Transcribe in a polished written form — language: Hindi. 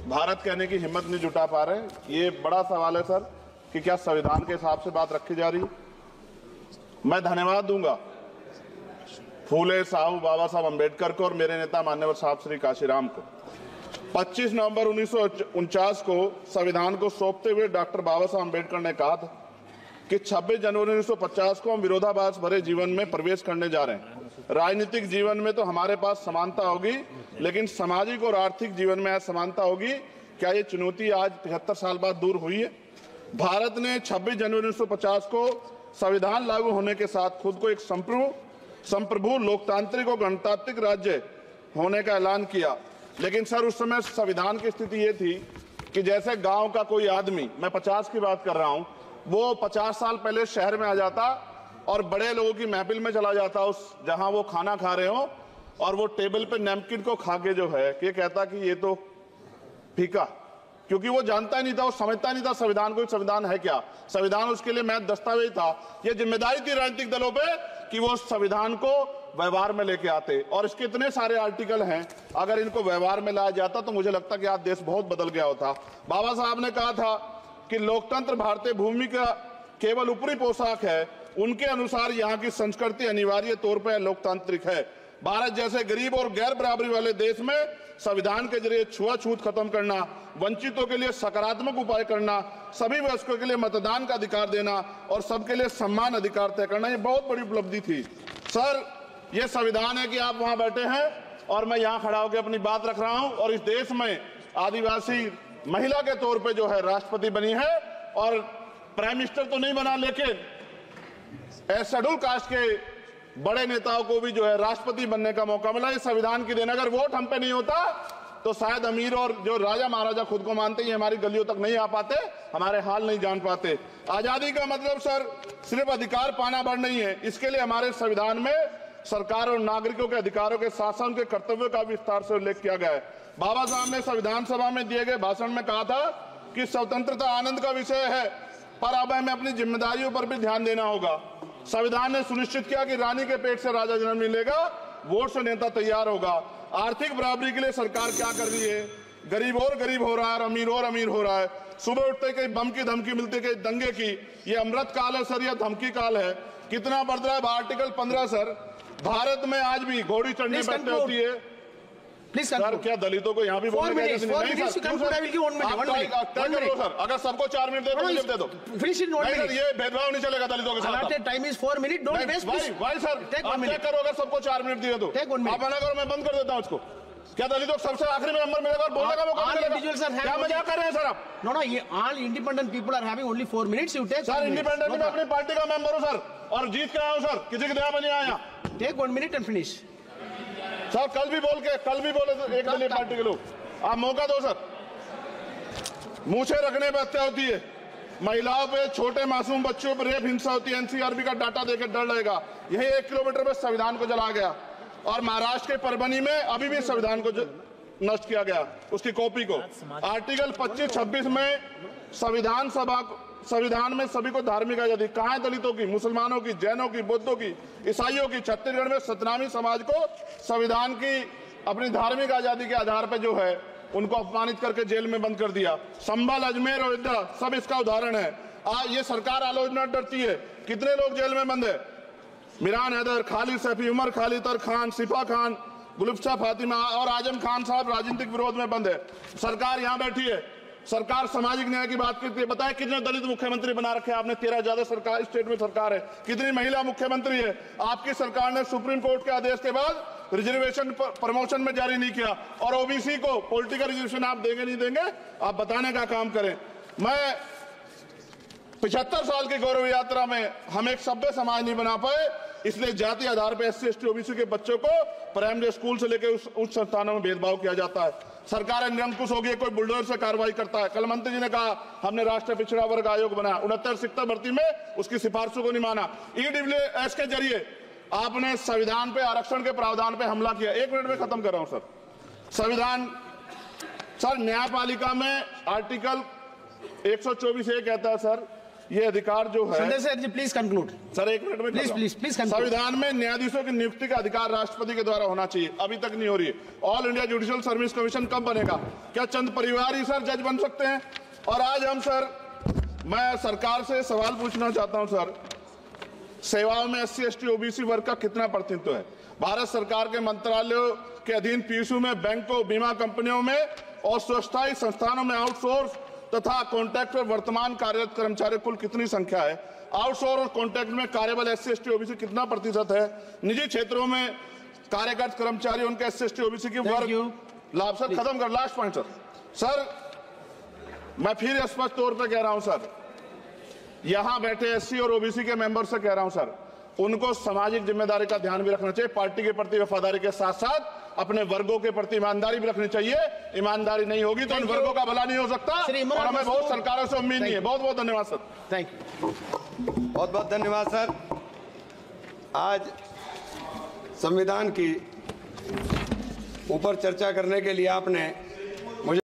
भारत कहने की हिम्मत नहीं जुटा पा रहे। ये बड़ा सवाल है सर कि क्या संविधान के हिसाब से बात रखी जा रही है। मैं धन्यवाद दूंगा फूले साहू बाबा साहब अम्बेडकर को और मेरे नेता मान्यवर साहब श्री काशीराम को। 25 नवंबर 1949 को संविधान को सौंपते हुए डॉक्टर बाबा साहब अम्बेडकर ने कहा था कि 26 जनवरी 1950 को हम विरोधाभास भरे जीवन में प्रवेश करने जा रहे हैं। राजनीतिक जीवन में तो हमारे पास समानता होगी, लेकिन सामाजिक और आर्थिक जीवन में असमानता होगी। क्या ये चुनौती आज 73 साल बाद दूर हुई है? भारत ने 26 जनवरी 1950 को संविधान लागू होने के साथ खुद को एक संप्रभु लोकतांत्रिक और गणतांत्रिक राज्य होने का ऐलान किया। लेकिन सर उस समय संविधान की स्थिति ये थी कि जैसे गांव का कोई आदमी, मैं 50 की बात कर रहा हूं, वो 50 साल पहले शहर में आ जाता और बड़े लोगों की महफिल में चला जाता, उस जहां वो खाना खा रहे हो, और वो टेबल पे नैपकिन को खा के जो है कि कहता कि ये तो फीका, क्योंकि वो जानता ही नहीं था, वो समझता नहीं था संविधान को, संविधान है क्या। संविधान उसके लिए महज दस्तावेज था। ये जिम्मेदारी थी राजनीतिक दलों पे कि वो संविधान को व्यवहार में लेके आते। और इसके इतने सारे आर्टिकल हैं, अगर इनको व्यवहार में लाया जाता तो मुझे लगता कि आज देश बहुत बदल गया होता। बाबा साहब ने कहा था कि लोकतंत्र भारतीय भूमि का केवल ऊपरी पोशाक है। उनके अनुसार यहाँ की संस्कृति अनिवार्य तौर पर लोकतांत्रिक है। भारत जैसे गरीब और गैर बराबरी वाले देश में संविधान के जरिए छुआछूत खत्म करना, वंचितों के लिए सकारात्मक उपाय करना, सभी वयस्कों के लिए मतदान का अधिकार देना और सबके लिए सम्मान अधिकार तय करना, ये बहुत बड़ी उपलब्धि थी। सर ये संविधान है कि आप वहां बैठे हैं और मैं यहाँ खड़ा होकर अपनी बात रख रहा हूं, और इस देश में आदिवासी महिला के तौर पे जो है राष्ट्रपति बनी है, और प्राइम मिनिस्टर तो नहीं बना, लेकिन शेड्यूल कास्ट के बड़े नेताओं को भी जो है राष्ट्रपति बनने का मौका मिला। इस संविधान की देन, अगर वोट हम पे नहीं होता तो शायद अमीर और जो राजा महाराजा खुद को मानते हैं हमारी गलियों तक नहीं आ पाते, हमारे हाल नहीं जान पाते। आजादी का मतलब सर सिर्फ अधिकार पाना भर नहीं है, इसके लिए हमारे संविधान में सरकार और नागरिकों के अधिकारों के साथ साथ उनके कर्तव्यों का विस्तार से उल्लेख किया गया है। बाबा साहब ने संविधान सभा में दिए गए भाषण में कहा था कि स्वतंत्रता आनंद का विषय है, पर अब हमें अपनी जिम्मेदारियों पर भी ध्यान देना होगा। संविधान ने सुनिश्चित किया कि रानी के पेट से राजा जन्म नहीं लेगा, वोट से नेता तैयार होगा। आर्थिक बराबरी के लिए सरकार क्या कर रही है? गरीब और गरीब हो रहा है और अमीर हो रहा है। सुबह उठते कहीं बम की धमकी मिलती, कहीं दंगे की। ये अमृत काल है सर, यह धमकी काल है। कितना बढ़ रहा है आर्टिकल 15 सर। भारत में आज भी घोड़ी चढ़ने बैठते होती है सर। क्या दलितों को यहाँ भी बोलने का नहीं सर? अगर सबको 4 मिनट दे दो, ये भेदभाव नहीं चलेगा दलितों के साथ। Time is 4 minute, don't waste. भाई सर आप क्या करो, अगर सबको 4 मिनट दिए तो आप मना करो, मैं बंद कर देता हूँ उसको। क्या दलितों को सबसे आखिरी में नंबर मिलेगा और बोलने का मौका मिलेगा? क्या मजाक कर रहे हैं सर आप? नो, ये all independent people are having only 4 minutes. You take sir. Independent में अपनी पार्टी का मेंबर हूँ सर, और जीत के आया हूँ सर, किसी की दया में नहीं आया। Take 1 minute and finish sir. कल भी बोले एक दलीय पार्टी के लोग, आप मौका दो सर। मूछे रखने पर हत्या होती है, महिलाओं पे, छोटे मासूम बच्चों पर रेप हिंसा होती है। एनसीआरबी का डाटा देकर डर लगेगा। यही 1 किलोमीटर में संविधान को जला गया, और महाराष्ट्र के परभनी में अभी भी संविधान को नष्ट किया गया, उसकी कॉपी को। आर्टिकल 25-26 में संविधान में सभी को धार्मिक आजादी। कहाँ है दलितों की, मुसलमानों की, जैनों की, बौद्धों की, ईसाइयों की? छत्तीसगढ़ में सतनामी समाज को संविधान की अपनी धार्मिक आजादी के आधार पर जो है उनको अपमानित करके जेल में बंद कर दिया। संभल, अजमेर, अयोध्या सब इसका उदाहरण है। ये सरकार आलोचना डरती है। कितने लोग जेल में बंद है? मिरान हैदर, खालिद सैफी, उमर खालिद खान, सिफा खान, गुलफ्शा फातिमा और आजम खान साहब राजनीतिक विरोध में बंद है। सरकार यहाँ बैठी है, सरकार सामाजिक न्याय की बात करती है। बताए कितने दलित मुख्यमंत्री बना रखे हैं आपने? 13 ज्यादा सरकार स्टेट में सरकार है। कितनी महिला मुख्यमंत्री है? आपकी सरकार ने सुप्रीम कोर्ट के आदेश के बाद रिजर्वेशन प्रमोशन में जारी नहीं किया, और ओबीसी को पॉलिटिकल रिजर्वेशन आप देंगे नहीं देंगे, आप बताने का काम करें। मैं 75 साल की गौरव यात्रा में हम एक सभ्य समाज नहीं बना पाए, इसलिए जाति आधार पर SC, ST, OBC के बच्चों को प्राइमरी स्कूल से लेकर उच्च संस्थानों में भेदभाव किया जाता है। सरकार निरंकुश हो गई, कोई बुलडोजर से कार्रवाई करता है। कल मंत्री जी ने कहा हमने राष्ट्रीय पिछड़ा वर्ग आयोग बनाया, 69 शिक्षक भर्ती में उसकी सिफारिशों को नहीं माना। EWS के जरिए आपने संविधान पे आरक्षण के प्रावधान पे हमला किया। 1 मिनट में खत्म कर रहा हूं सर। संविधान सर, न्यायपालिका में आर्टिकल 124 ये कहता है सर ये अधिकार जो है Sanjay sir, please conclude. Sir, एक मिनट में कर रहा हूं। Please conclude. संविधान में न्यायाधीशों की नियुक्ति का अधिकार राष्ट्रपति के द्वारा होना चाहिए, अभी तक नहीं हो रही है। All India judicial service commission कब बनेगा? क्या चंद परिवार ही सर जज बन सकते हैं? और आज हम सर, मैं सरकार से सवाल पूछना चाहता हूं सर, सेवाओं में SC ST OBC वर्ग का कितना प्रतिनिधित्व है? भारत सरकार के मंत्रालयों के अधीन PSU में, बैंकों, बीमा कंपनियों में और स्वच्छता संस्थानों में आउटसोर्स तथा कॉन्ट्रैक्ट पर वर्तमान कार्यरत कर्मचारी कुल कितनी संख्या है? आउटसोर्स और कॉन्ट्रैक्ट में कार्यबल SC ST OBC कितना प्रतिशत है? निजी क्षेत्रों में कार्यरत कर्मचारी, उनके SC ST OBC की वर्ग लाभ। सर खत्म कर, लास्ट पॉइंट सर, मैं फिर स्पष्ट तौर पर कह रहा हूं सर, यहां बैठे SC और OBC के मेंबर से कह रहा हूं सर, उनको सामाजिक जिम्मेदारी का ध्यान भी रखना चाहिए। पार्टी के प्रति वफादारी के साथ साथ अपने वर्गों के प्रति ईमानदारी भी रखनी चाहिए। ईमानदारी नहीं होगी तो इन वर्गों का भला नहीं हो सकता, और हमें बहुत सरकारों से उम्मीद नहीं है। बहुत बहुत धन्यवाद सर। Thank you. बहुत बहुत धन्यवाद सर। आज संविधान की ऊपर चर्चा करने के लिए आपने